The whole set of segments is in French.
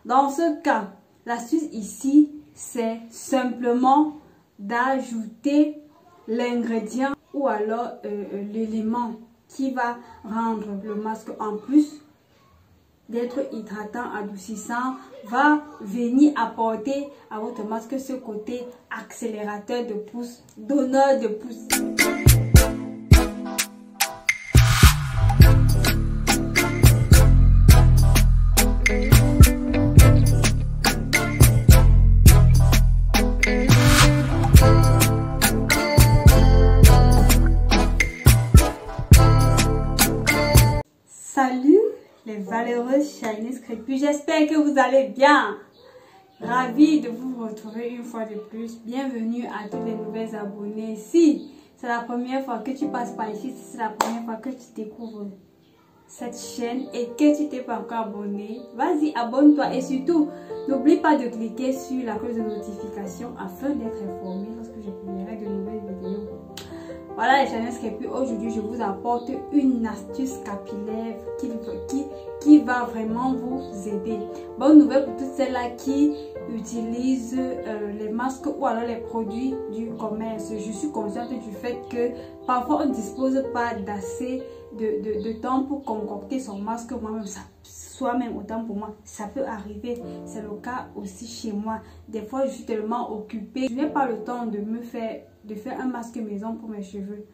Dans ce cas, l'astuce ici, c'est simplement d'ajouter l'ingrédient ou alors l'élément qui va rendre le masque en plus d'être hydratant, adoucissant, va venir apporter à votre masque ce côté accélérateur de pouce, donneur de pouce. Salut les valeureuses Shiny Crépus, j'espère que vous allez bien. Ravi de vous retrouver une fois de plus. Bienvenue à tous les nouveaux abonnés. Si c'est la première fois que tu passes par ici, si c'est la première fois que tu découvres cette chaîne et que tu t'es pas encore abonné, vas-y, abonne-toi et surtout n'oublie pas de cliquer sur la cloche de notification afin d'être informé lorsque je publierai de nouvelles vidéos. Voilà les Shiny Crépus, aujourd'hui je vous apporte une astuce capillaire qui va vraiment vous aider. Bonne nouvelle pour toutes celles-là qui utilisent les masques ou alors les produits du commerce. Je suis consciente du fait que parfois on ne dispose pas d'assez de temps pour concocter son masque. Moi-même, soi-même, autant pour moi, ça peut arriver. C'est le cas aussi chez moi. Des fois, je suis tellement occupée, je n'ai pas le temps de faire un masque maison pour mes cheveux.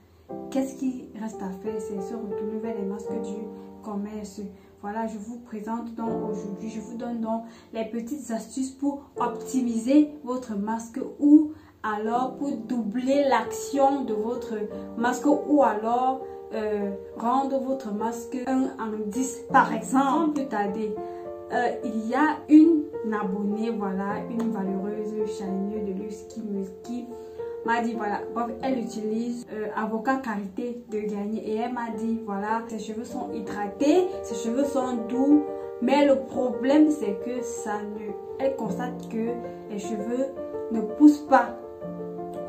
Qu'est-ce qui reste à faire? C'est se retourner vers les masques du commerce. Voilà, je vous présente donc aujourd'hui, je vous donne donc les petites astuces pour optimiser votre masque ou alors pour doubler l'action de votre masque ou alors rendre votre masque 1 en 10 par exemple. Plus tarder, il y a une abonnée, voilà, une valeureuse Shiny de luxe qui m'a dit voilà, elle utilise Avocat Karité de Garnier et elle m'a dit voilà, ses cheveux sont hydratés, ses cheveux sont doux, mais le problème c'est que elle constate que les cheveux ne poussent pas,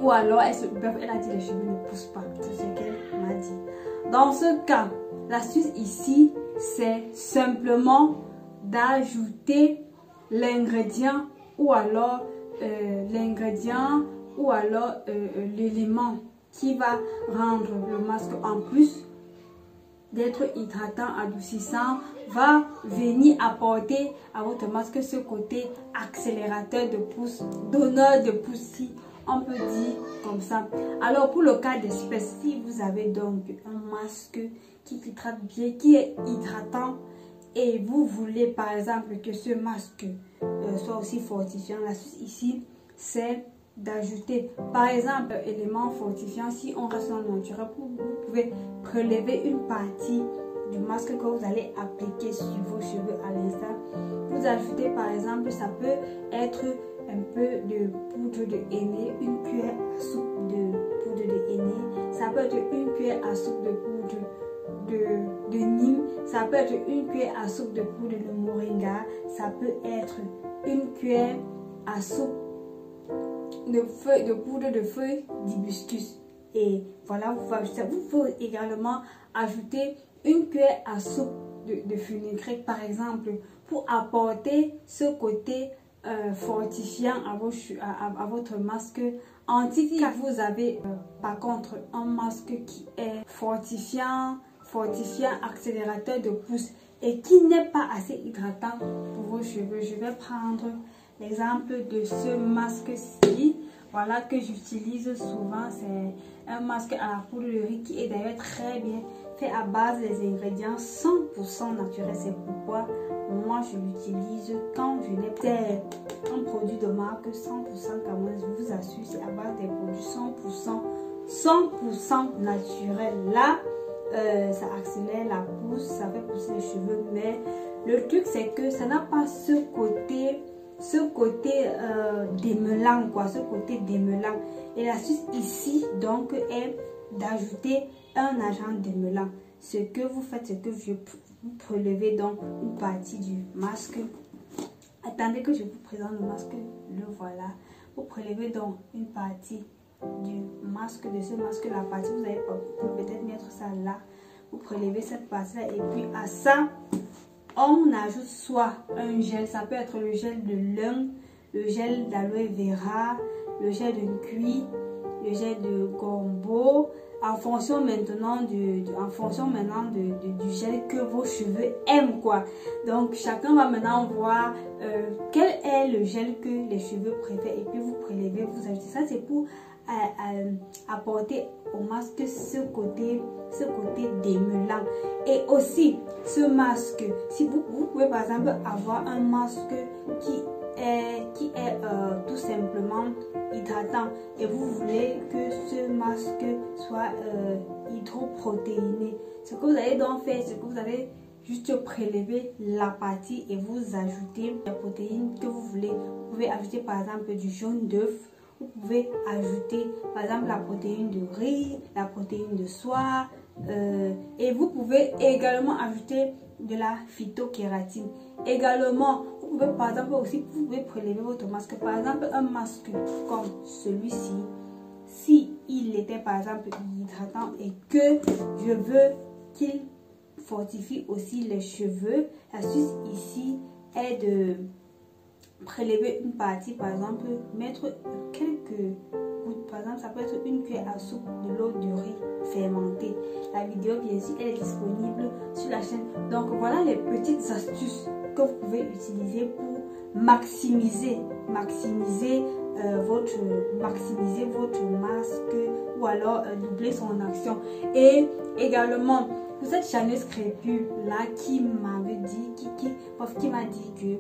ou alors elle a dit les cheveux ne poussent pas, c'est ce qu'elle m'a dit. Dans ce cas, l'astuce ici c'est simplement d'ajouter l'ingrédient ou alors l'élément qui va rendre le masque en plus d'être hydratant, adoucissant, va venir apporter à votre masque ce côté accélérateur de pouce, donneur de pouce, si on peut dire comme ça. Alors pour le cas d'espèce, si vous avez donc un masque qui hydrate bien, qui est hydratant et vous voulez par exemple que ce masque soit aussi fortifiant, l'astuce ici c'est d'ajouter par exemple élément fortifiant. Si on reste dans le naturel, vous pouvez prélever une partie du masque que vous allez appliquer sur vos cheveux à l'instant. Vous ajoutez par exemple, ça peut être un peu de poudre de henné, une cuillère à soupe de poudre de henné, ça peut être une cuillère à soupe de poudre de Nîmes, ça peut être une cuillère à soupe de poudre de moringa, ça peut être une cuillère à soupe de poudre de feuilles d'hibiscus. Et voilà, vous pouvez également ajouter une cuillère à soupe de fenugrec par exemple, pour apporter ce côté fortifiant à votre masque anti. Si vous avez par contre un masque qui est fortifiant, accélérateur de pouce et qui n'est pas assez hydratant pour vos cheveux, je vais prendre l'exemple de ce masque-ci, voilà, que j'utilise souvent. C'est un masque à la poudre de riz qui est d'ailleurs très bien fait à base des ingrédients 100% naturels. C'est pourquoi moi je l'utilise quand je n'ai pas un produit de marque 100% camerounaise. Je vous assure, c'est à base des produits 100% naturels. Là, ça accélère la pousse, ça fait pousser les cheveux, mais le truc c'est que ça n'a pas ce côté démêlant, quoi, ce côté démêlant. Et l'astuce ici donc est d'ajouter un agent démêlant. Ce que vous faites, c'est que vous prélevez donc une partie du masque. Attendez que je vous présente le masque, le voilà. Vous prélevez donc une partie du masque, de ce masque, la partie, vous allez peut-être mettre ça là. Vous prélevez cette partie là et puis à ça on ajoute soit un gel, ça peut être le gel de lin, le gel d'aloe vera, le gel de cuir, le gel de gombo, en fonction maintenant du gel que vos cheveux aiment quoi. Donc chacun va maintenant voir quel est le gel que les cheveux préfèrent et puis vous prélevez, vous ajoutez. Ça c'est pour apporter au masque ce côté démêlant. Et aussi ce masque, si vous pouvez par exemple avoir un masque qui est tout simplement hydratant et vous voulez que ce masque soit hydroprotéiné, ce que vous allez donc faire, c'est que vous allez juste prélever la partie et vous ajoutez la protéine que vous voulez. Vous pouvez ajouter par exemple du jaune d'œuf, vous pouvez ajouter par exemple la protéine de riz, la protéine de soie, et vous pouvez également ajouter de la phytokératine. Également, vous pouvez par exemple aussi, vous pouvez prélever votre masque. Par exemple, un masque comme celui-ci, si il était par exemple hydratant et que je veux qu'il fortifie aussi les cheveux, l'astuce ici est de prélever une partie, par exemple, mettre quelques gouttes, par exemple, ça peut être une cuillère à soupe de l'eau de riz fermentée. La vidéo, bien sûr, elle est disponible sur la chaîne. Donc, voilà les petites astuces que vous pouvez utiliser pour maximiser votre masque ou alors doubler son action. Et également, pour cette chaîneuse crépue là qui m'avait dit, qui m'a dit que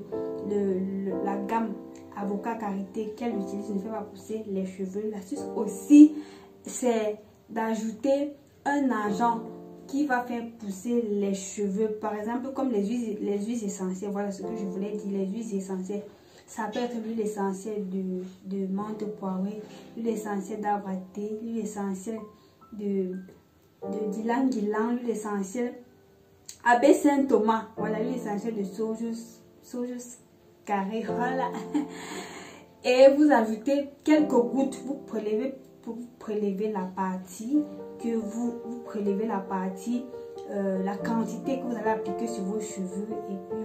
la gamme Avocat Karité qu'elle utilise ne fait pas pousser les cheveux. L'astuce aussi, c'est d'ajouter un agent qui va faire pousser les cheveux. Par exemple, comme les huiles essentielles. Voilà ce que je voulais dire, les huiles essentielles. Ça peut être l'huile essentielle de menthe poivrée, l'huile essentielle d'arbre à thé, l'huile essentielle de d'ylang-ylang, l'huile essentielle Abbé Saint-Thomas. Voilà, l'huile essentielle de Sojus carré, voilà. Et vous ajoutez quelques gouttes, vous prélevez la partie que vous prélevez la partie, la quantité que vous allez appliquer sur vos cheveux et puis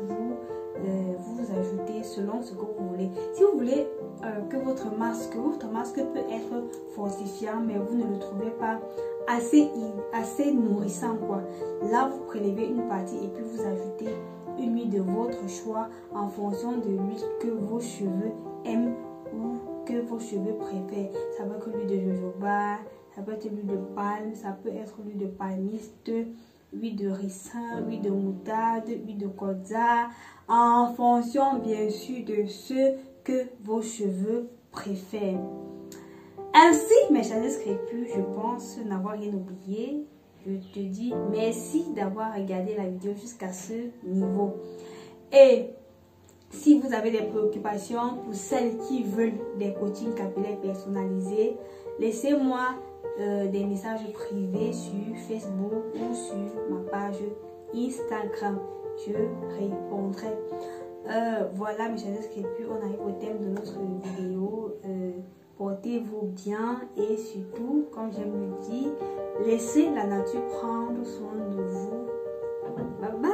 vous ajoutez selon ce que vous voulez. Si vous voulez que votre masque peut être fortifiant mais vous ne le trouvez pas assez nourrissant quoi, là vous prélevez une partie et puis vous ajoutez une huile de votre choix en fonction de l'huile que vos cheveux aiment ou que vos cheveux préfèrent. Ça peut être l'huile de jojoba, ça peut être l'huile de palme, ça peut être l'huile de palmiste, huile de ricin, huile de moutarde, huile de colza, en fonction bien sûr de ce que vos cheveux préfèrent. Ainsi, mes chers crépus, je pense n'avoir rien oublié. Je te dis merci d'avoir regardé la vidéo jusqu'à ce niveau. Et si vous avez des préoccupations pour celles qui veulent des coachings capillaires personnalisés, laissez-moi des messages privés sur Facebook ou sur ma page Instagram. Je répondrai. Voilà mes chers crépus, on arrive au thème de notre vidéo. Portez-vous bien et surtout, comme j'aime le dire, laissez la nature prendre soin de vous. Bye bye.